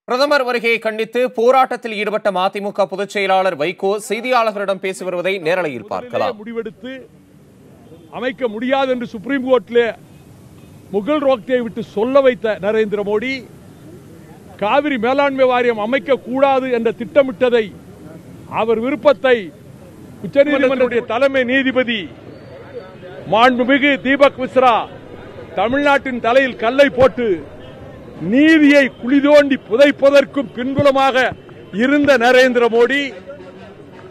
பிரதமர் வருகையை கண்டித்து போராட்டத்தில் ஈடுபட்ட மதிமுக பொதுச் செயலாளர் வைகோ செய்தியாளர்களிடம் பேசி வருவதை நேரலையில் பார்க்கலாம். முடிவெடுத்து அமைக்க முடியாது என்று சுப்ரீம் கோர்ட்டிலே முகல் ரோக்தியை விட்டு சொல்ல வைத்த நரேந்திர மோடி காவிரி மேலாண்மை வாரியம் அமைக்க கூடாது என்ற திட்டமிட்டதை அவர் விருப்பத்தை உச்சநீதிமன்றத்துடைய தலைமை நீதிபதி மாண்புமிகு தீபக் மிஸ்ரா தமிழ்நாட்டின் தலையில் கல்லை போட்டு நீதியை குழி தோண்டி புதைப்பதற்கும் பின்புலமாக இருந்த நரேந்திர மோடி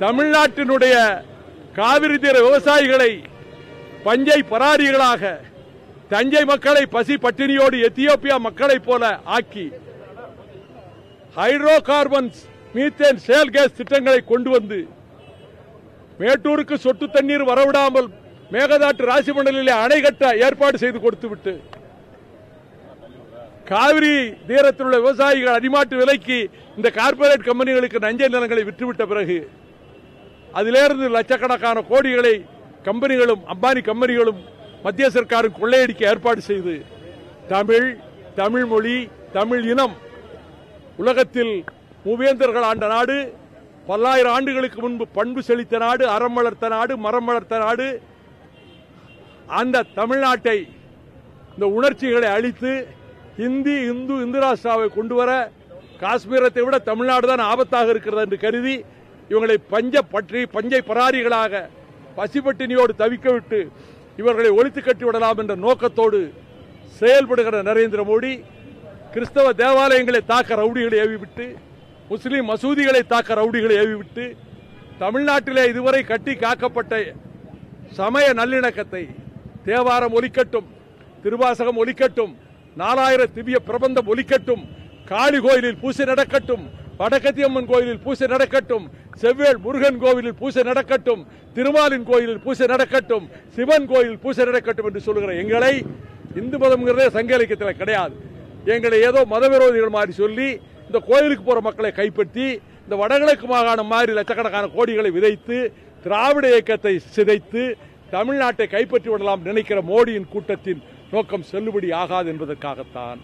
தமிழ்நாட்டினுடைய காவிரி தீர விவசாயிகளை பஞ்சை பராரிகளாக தஞ்சை மக்களை பசி பட்டினியோடு எத்தியோப்பியா மக்களைப் போல ஆக்கி hydrocarbons methane shale gas திட்டங்களை கொண்டு வந்து மேட்டூருக்கு சொட்டு தண்ணீர் வரவிடாமல் மேகதாட்டு ராசிமண்டலிலே அணை கட்ட ஏற்பாடு செய்து கொடுத்துவிட்டு காவிரி தீரத்தில் உள்ள விவசாயிகள் அடிமாட்டு விலைக்கு இந்த கார்பரேட் கம்பெனிகளுக்கு நஞ்சை நிலங்களை விற்றுவிட்ட பிறகு அதிலிருந்து லட்சக்கணக்கான கோடிகளை கம்பெனிகளும் அம்பானி கம்பெனிகளும் மத்திய சர்க்காரும் கொள்ளையடிக்க ஏற்பாடு செய்து தமிழ் மொழி தமிழ் இனம் உலகத்தில் மூவேந்தர்கள் ஆண்ட நாடு, பல்லாயிரம் ஆண்டுகளுக்கு முன்பு பண்பு செழித்த நாடு, அறம் வளர்த்த நாடு, மரம் வளர்த்த நாடு, அந்த தமிழ்நாட்டை இந்த உணர்ச்சிகளை அழித்து இந்து ராஷ்டிராவை கொண்டு வர காஷ்மீரத்தை விட தமிழ்நாடு தான் ஆபத்தாக இருக்கிறது என்று கருதி இவங்களை பஞ்சை பராரிகளாக பசிப்பட்டினியோடு தவிக்க விட்டு இவர்களை ஒழித்து கட்டிவிடலாம் என்ற நோக்கத்தோடு செயல்படுகிற நரேந்திர மோடி கிறிஸ்தவ தேவாலயங்களை தாக்க ரவுடிகளை ஏவிவிட்டு, முஸ்லீம் மசூதிகளை தாக்க ரவுடிகளை ஏவிவிட்டு, தமிழ்நாட்டிலே இதுவரை கட்டி காக்கப்பட்ட சமய நல்லிணக்கத்தை தேவாரம் ஒலிக்கட்டும், திருவாசகம் ஒலிக்கட்டும், 4000 திவ்ய பிரபந்தம் ஒலிக்கட்டும், காளி கோயிலில் பூசை நடக்கட்டும், வடக்கத்தியம்மன் கோயிலில் பூசை நடக்கட்டும், செவ்வேள் முருகன் கோவிலில் பூசை நடக்கட்டும், திருமாலின் கோயிலில் பூசை நடக்கட்டும், சிவன் கோயிலில் பூசை நடக்கட்டும் என்று சொல்லுகிற எங்களை இந்து மதம்ங்கிறதே சங்க இலக்கியத்தில் கிடையாது. எங்களை ஏதோ மதவிரோதிகள் மாதிரி சொல்லி இந்த கோயிலுக்கு போற மக்களை கைப்பற்றி இந்த வடகிழக்கு மாகாணம் மாதிரி லட்சக்கணக்கான கோடிகளை விதைத்து திராவிட இயக்கத்தை சிதைத்து தமிழ்நாட்டை கைப்பற்றி விடலாம் நினைக்கிற மோடியின் கூட்டத்தின் நோக்கம் செல்லுபடி ஆகாது என்பதற்காகத்தான்